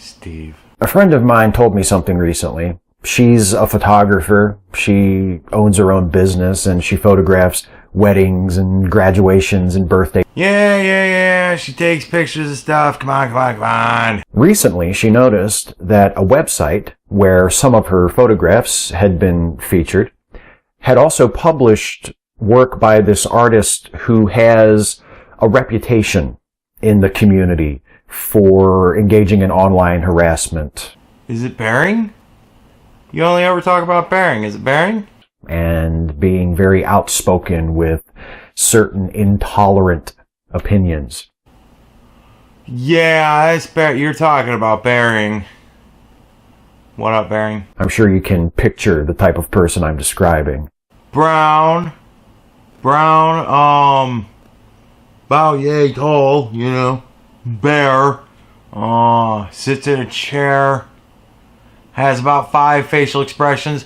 Steve. A friend of mine told me something recently. She's a photographer. She owns her own business and she photographs weddings and graduations and birthdays. Yeah. She takes pictures of stuff. Come on. Recently, she noticed that a website where some of her photographs had been featured had also published work by this artist who has a reputation in the community for engaging in online harassment. Is it Bering? You only ever talk about Bering. Is it Bering? And being very outspoken with certain intolerant opinions. Yeah, I bet you're talking about Bering. What up, Bering? I'm sure you can picture the type of person I'm describing. Brown, about yay tall, bear, sits in a chair, has about 5 facial expressions.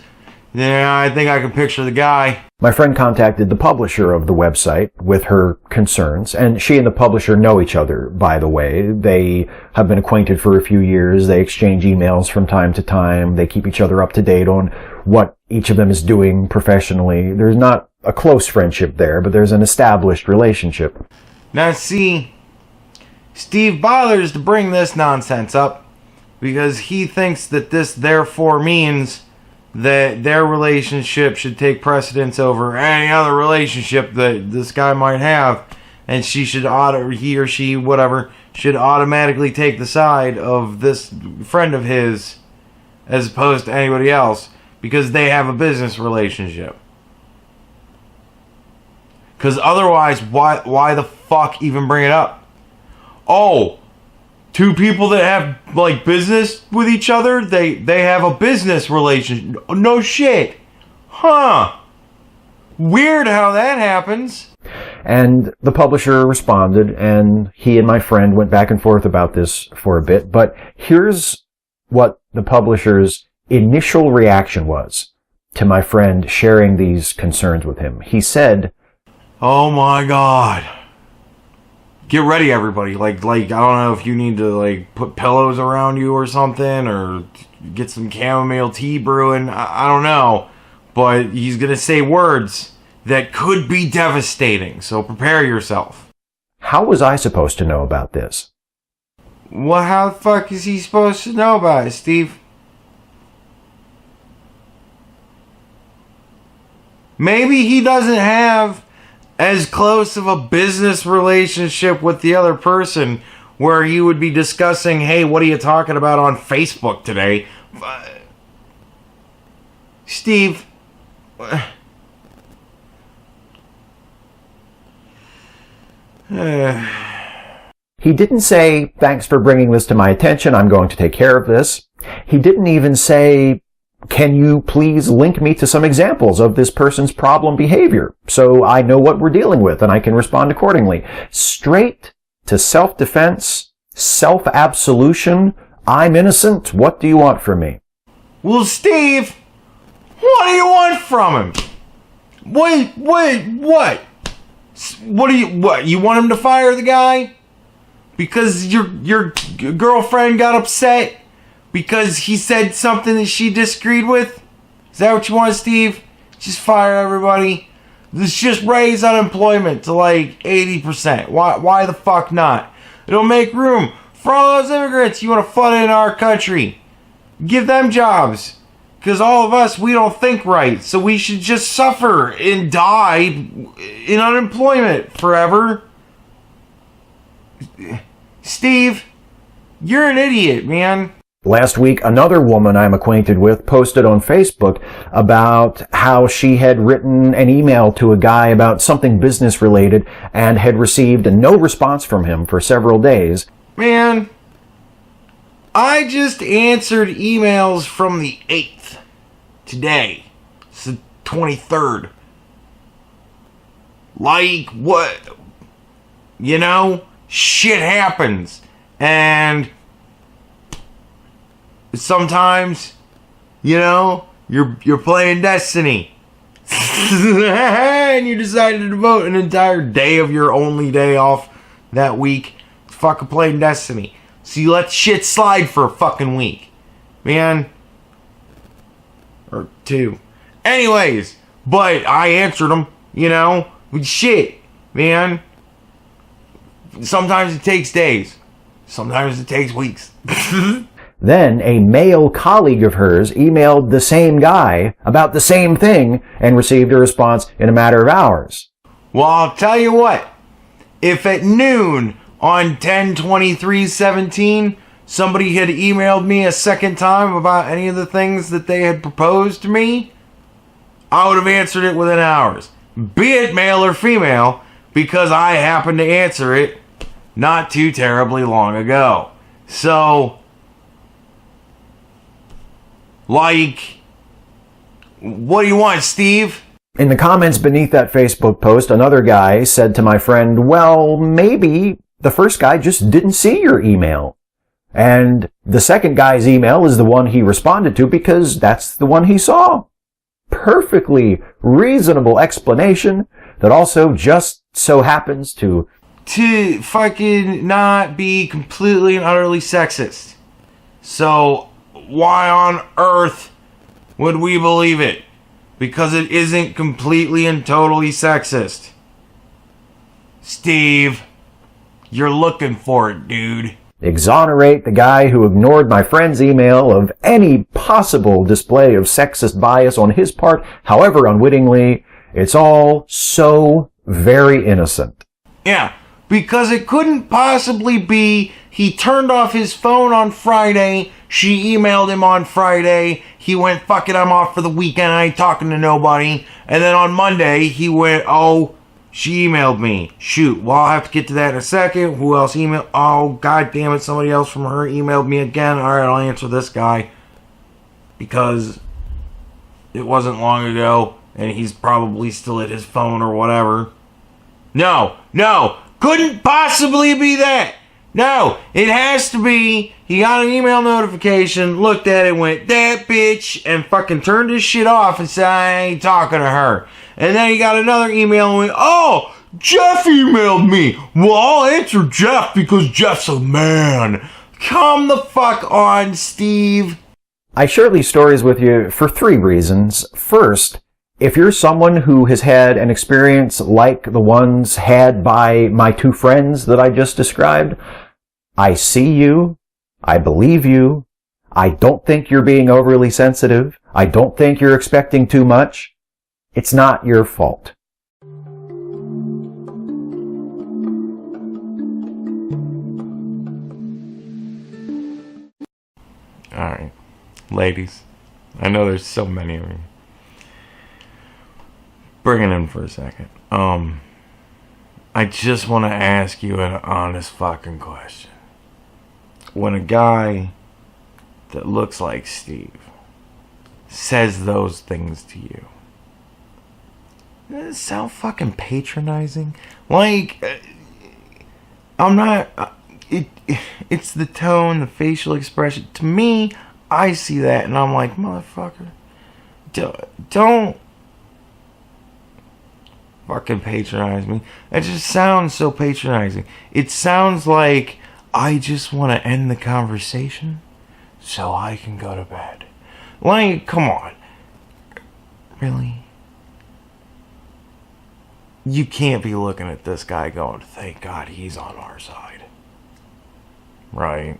Yeah, I think I can picture the guy. My friend contacted the publisher of the website with her concerns, and she and the publisher know each other, by the way. They have been acquainted for a few years. They exchange emails from time to time. They keep each other up to date on what each of them is doing professionally. There's not a close friendship there, but there's an established relationship. Now see, Steve bothers to bring this nonsense up because he thinks that this therefore means that their relationship should take precedence over any other relationship that this guy might have, and he or she, whatever, should automatically take the side of this friend of his as opposed to anybody else because they have a business relationship. Because otherwise, why the fuck even bring it up? Oh, 2 people that have, business with each other, they have a business relationship. No shit. Huh. Weird how that happens. And the publisher responded, and he and my friend went back and forth about this for a bit. But here's what the publisher's initial reaction was to my friend sharing these concerns with him. He said, "Oh my God. Get ready, everybody. I don't know if you need to, put pillows around you or something, or get some chamomile tea brewing. I don't know. But he's going to say words that could be devastating, so prepare yourself." How was I supposed to know about this? Well, how the fuck is he supposed to know about it, Steve? Maybe he doesn't have as close of a business relationship with the other person where you would be discussing, hey, what are you talking about on Facebook today? Steve. He didn't say, "Thanks for bringing this to my attention. I'm going to take care of this." He didn't even say, "Can you please link me to some examples of this person's problem behavior so I know what we're dealing with and I can respond accordingly?" Straight to self-defense, self-absolution. "I'm innocent. What do you want from me?" Well, Steve, what do you want from him? What? What? You want him to fire the guy? Because your girlfriend got upset? Because he said something that she disagreed with? Is that what you want, Steve? Just fire everybody? Let's just raise unemployment to 80%. Why the fuck not? It'll make room for all those immigrants you want to flood into our country. Give them jobs. Because all of us, we don't think right. So we should just suffer and die in unemployment forever. Steve, you're an idiot, man. Last week, another woman I'm acquainted with posted on Facebook about how she had written an email to a guy about something business related and had received no response from him for several days. Man, I just answered emails from the 8th today. It's the 23rd. What? Shit happens. And sometimes, you're playing Destiny. And you decided to devote an entire day of your only day off that week to fucking playing Destiny. So you let shit slide for a fucking week. Man. Or two. Anyways, but I answered them, you know, with shit, man. Sometimes it takes days. Sometimes it takes weeks. Then a male colleague of hers emailed the same guy about the same thing and received a response in a matter of hours. Well, I'll tell you what. If at noon on 10/23/17 somebody had emailed me a second time about any of the things that they had proposed to me, I would have answered it within hours. Be it male or female, because I happened to answer it not too terribly long ago. So, like, what do you want, Steve? In the comments beneath that Facebook post, another guy said to my friend, well, maybe the first guy just didn't see your email. And the second guy's email is the one he responded to because that's the one he saw. Perfectly reasonable explanation that also just so happens to fucking not be completely and utterly sexist. So, why on earth would we believe it? Because it isn't completely and totally sexist. Steve, you're looking for it, dude. exonerate the guy who ignored my friend's email of any possible display of sexist bias on his part, however unwittingly. It's all so very innocent. Yeah, because it couldn't possibly be he turned off his phone on Friday, she emailed him on Friday, he went, fuck it, I'm off for the weekend, I ain't talking to nobody, and then on Monday he went, oh, she emailed me. Shoot, well, I'll have to get to that in a second. Who else emailed? Oh, god damn it, somebody else from her emailed me again. Alright, I'll answer this guy. Because it wasn't long ago, and he's probably still at his phone or whatever. No, couldn't possibly be that. No, it has to be, he got an email notification, looked at it, went, that bitch, and fucking turned his shit off and said, I ain't talking to her. And then he got another email and went, oh, Jeff emailed me. Well, I'll answer Jeff because Jeff's a man. Come the fuck on, Steve. I share these stories with you for 3 reasons. First, if you're someone who has had an experience like the ones had by my 2 friends that I just described, I see you. I believe you. I don't think you're being overly sensitive. I don't think you're expecting too much. It's not your fault. Alright, ladies, I know there's so many of you. Bring it in for a second. I just want to ask you an honest fucking question. When a guy that looks like Steve says those things to you, does it sound fucking patronizing? Like, I'm not... It's the tone, the facial expression. To me, I see that and I'm like, motherfucker, don't fucking patronize me. That just sounds so patronizing. It sounds like I just want to end the conversation so I can go to bed. Like, come on. Really? You can't be looking at this guy going, thank God he's on our side. Right.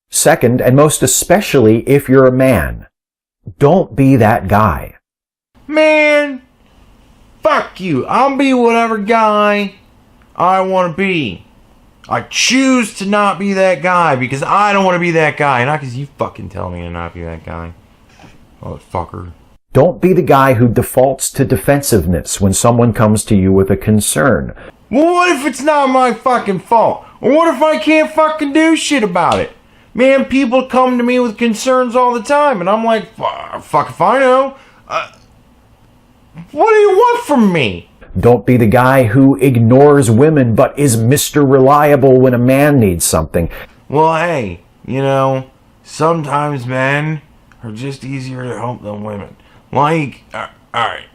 Second, and most especially if you're a man, don't be that guy. Man, fuck you. I'll be whatever guy I want to be. I choose to not be that guy because I don't want to be that guy. Not because you fucking tell me to not be that guy. Motherfucker. Don't be the guy who defaults to defensiveness when someone comes to you with a concern. Well, what if it's not my fucking fault? Or what if I can't fucking do shit about it? Man, people come to me with concerns all the time, and I'm like, fuck if I know. What do you want from me? Don't be the guy who ignores women but is Mr. Reliable when a man needs something. Well, hey, you know, sometimes men are just easier to help than women. Like, alright.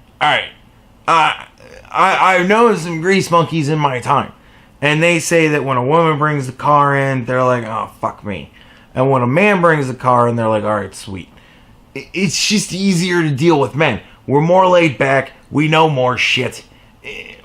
I've known some grease monkeys in my time. And they say that when a woman brings the car in, they're like, oh, fuck me. And when a man brings the car in, they're like, all right, sweet. It's just easier to deal with men. We're more laid back. We know more shit.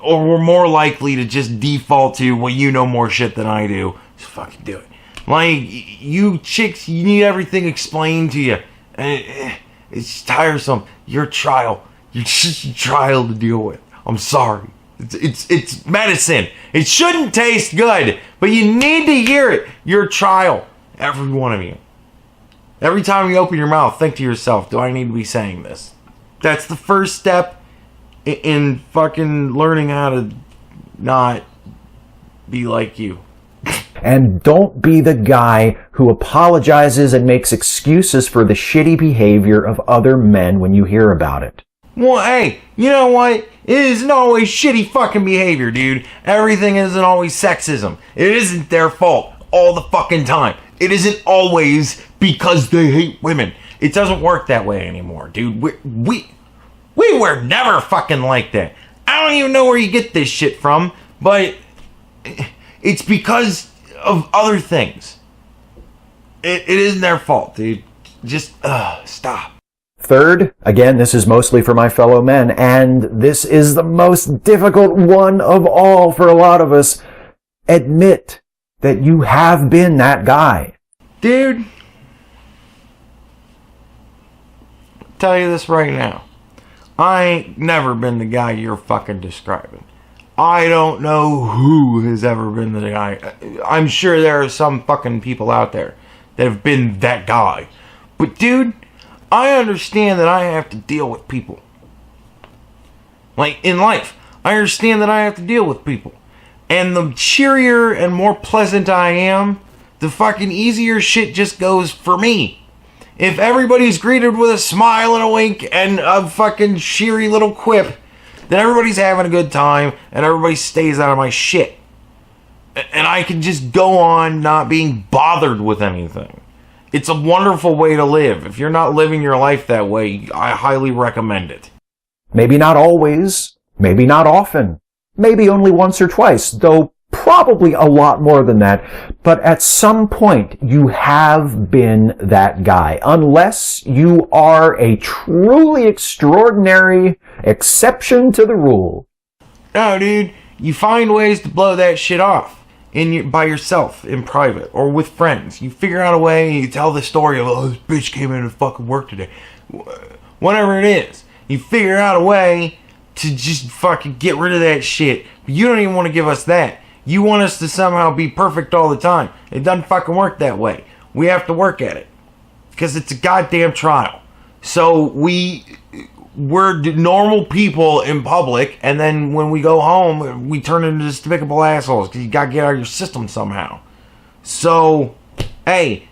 Or we're more likely to just default to, well, you know more shit than I do. So fucking do it. Like, you chicks, you need everything explained to you. It's tiresome. You're a trial. You're just a trial to deal with. I'm sorry. It's medicine. It shouldn't taste good, but you need to hear it. You're a trial. Every one of you. Every time you open your mouth, think to yourself, do I need to be saying this? That's the first step in fucking learning how to not be like you. And don't be the guy who apologizes and makes excuses for the shitty behavior of other men when you hear about it. Well, hey, you know what? It isn't always shitty fucking behavior, dude. Everything isn't always sexism. It isn't their fault all the fucking time. It isn't always because they hate women. It doesn't work that way anymore, dude. We were never fucking like that. I don't even know where you get this shit from, but it's because of other things. It isn't their fault, dude. Just, stop. Third, again, this is mostly for my fellow men, and this is the most difficult one of all for a lot of us. Admit that you have been that guy. Dude, I'll tell you this right now. I ain't never been the guy you're fucking describing. I don't know who has ever been the guy. I'm sure there are some fucking people out there that have been that guy. But dude, I understand that I have to deal with people. Like, in life, I understand that I have to deal with people. And the cheerier and more pleasant I am, the fucking easier shit just goes for me. If everybody's greeted with a smile and a wink and a fucking cheery little quip, then everybody's having a good time and everybody stays out of my shit. And I can just go on not being bothered with anything. It's a wonderful way to live. If you're not living your life that way, I highly recommend it. Maybe not always, maybe not often, maybe only once or twice, though probably a lot more than that. But at some point, you have been that guy, unless you are a truly extraordinary exception to the rule. No, dude, you find ways to blow that shit off. By yourself, in private, or with friends. You figure out a way, you tell the story of, oh, this bitch came in to fucking work today. Whatever it is. You figure out a way to just fucking get rid of that shit. But you don't even want to give us that. You want us to somehow be perfect all the time. It doesn't fucking work that way. We have to work at it. Because it's a goddamn trial. So we're normal people in public, and then when we go home, we turn into despicable assholes because you gotta get out of your system somehow. So, hey,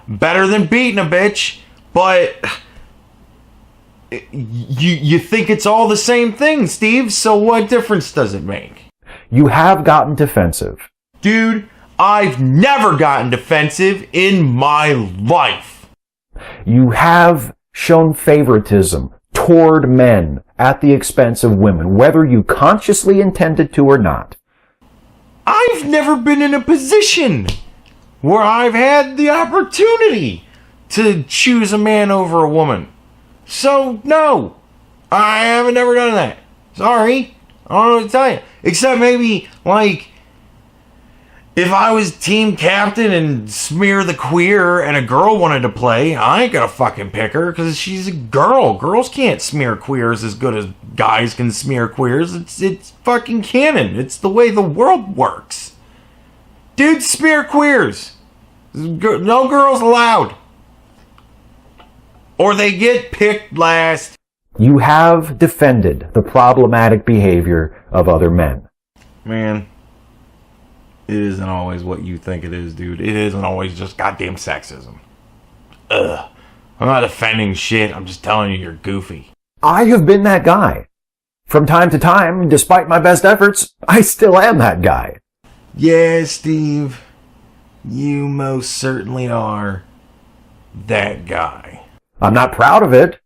better than beating a bitch, but you think it's all the same thing, Steve, so what difference does it make? You have gotten defensive. Dude, I've never gotten defensive in my life. You have shown favoritism toward men at the expense of women, whether you consciously intended to or not. I've never been in a position where I've had the opportunity to choose a man over a woman. So, no. I haven't never done that. Sorry. I don't know what to tell you. Except maybe, like, if I was team captain and Smear the Queer and a girl wanted to play, I ain't gonna fucking pick her because she's a girl. Girls can't smear queers as good as guys can smear queers. It's fucking canon. It's the way the world works. Dudes smear queers. No girls allowed. Or they get picked last. You have defended the problematic behavior of other men. Man. It isn't always what you think it is, dude. It isn't always just goddamn sexism. Ugh. I'm not defending shit. I'm just telling you you're goofy. I have been that guy. From time to time, despite my best efforts, I still am that guy. Yeah, Steve. You most certainly are that guy. I'm not proud of it,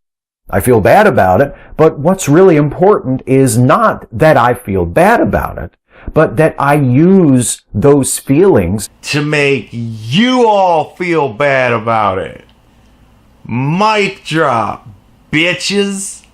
I feel bad about it, but what's really important is not that I feel bad about it, but that I use those feelings to make you all feel bad about it. Mic drop, bitches.